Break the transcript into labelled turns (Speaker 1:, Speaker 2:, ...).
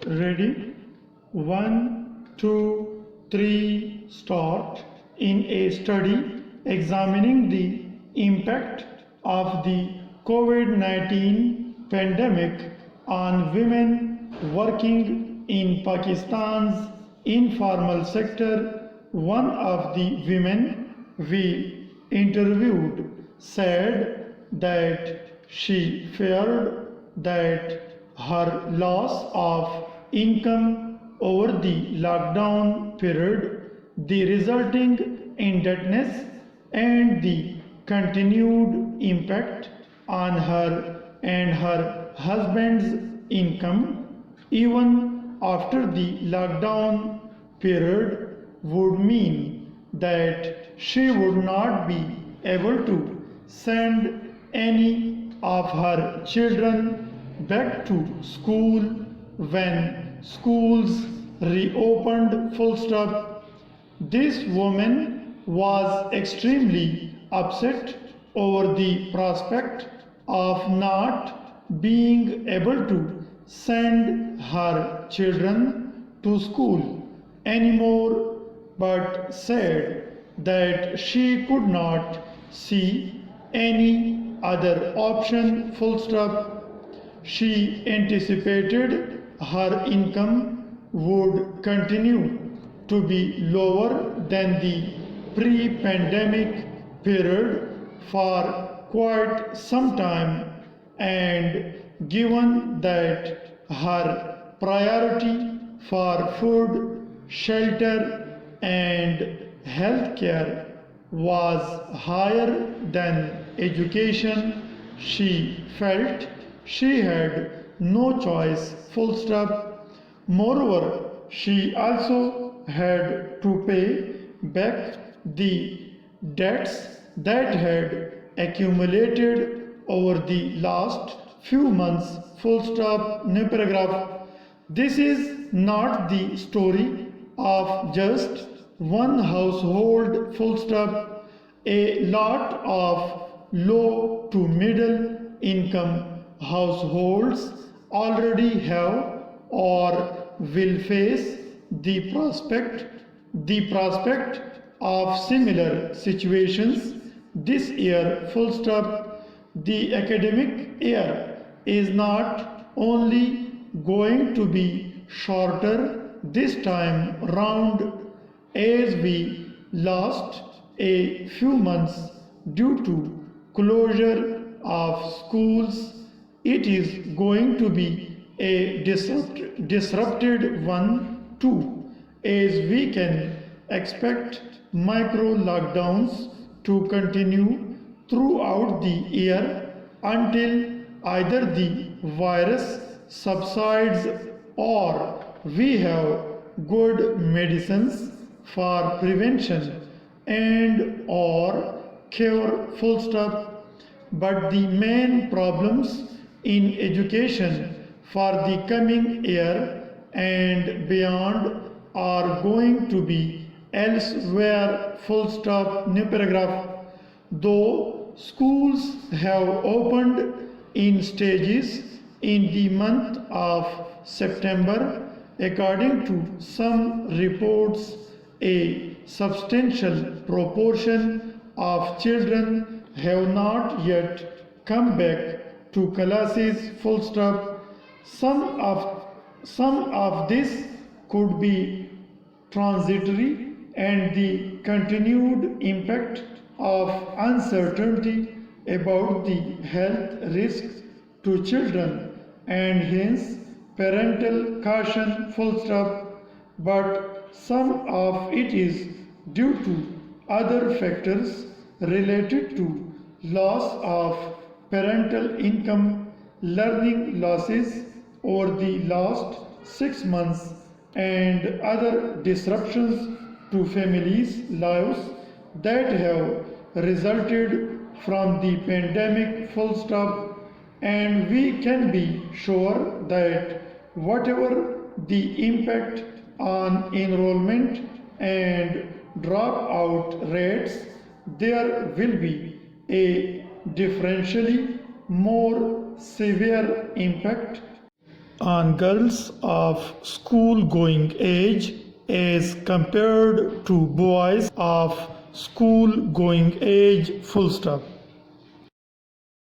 Speaker 1: Ready? One, two, three, start. In a study examining the impact of the COVID 19 pandemic on women working in Pakistan's informal sector, one of the women we interviewed said that she feared that her loss of income over the lockdown period, the resulting indebtedness, and the continued impact on her and her husband's income, even after the lockdown period, would mean that she would not be able to send any of her children back to school when schools reopened. Full stop. This woman was extremely upset over the prospect of not being able to send her children to school anymore, but said that she could not see any other option. Full stop. She anticipated her income would continue to be lower than the pre-pandemic period for quite some time, and given that her priority for food, shelter, and healthcare was higher than education, she felt she had no choice. Full stop. Moreover, she also had to pay back the debts that had accumulated over the last few months. Full stop. New paragraph. This is not the story of just one household. Full stop. A lot of low to middle income households already have or will face the prospect of similar situations this year. Full stop. The academic year is not only going to be shorter this time round, as we lost a few months due to closure of schools. It is going to be a disrupted one too, as we can expect micro lockdowns to continue throughout the year until either the virus subsides or we have good medicines for prevention and or cure. Full stop. But the main problems in education for the coming year and beyond are going to be elsewhere. Full stop. New paragraph. Though schools have opened in stages in the month of September, according to some reports, a substantial proportion of children have not yet come back to classes. Full stop. Some of this could be transitory, and the continued impact of uncertainty about the health risks to children, and hence parental caution. Full stop. But some of it is due to other factors related to loss of parental income, learning losses over the last 6 months, and other disruptions to families' lives that have resulted from the pandemic. Full stop. And we can be sure that whatever the impact on enrollment and dropout rates, there will be a differentially more severe impact on girls of school going age as compared to boys of school going age, full stop.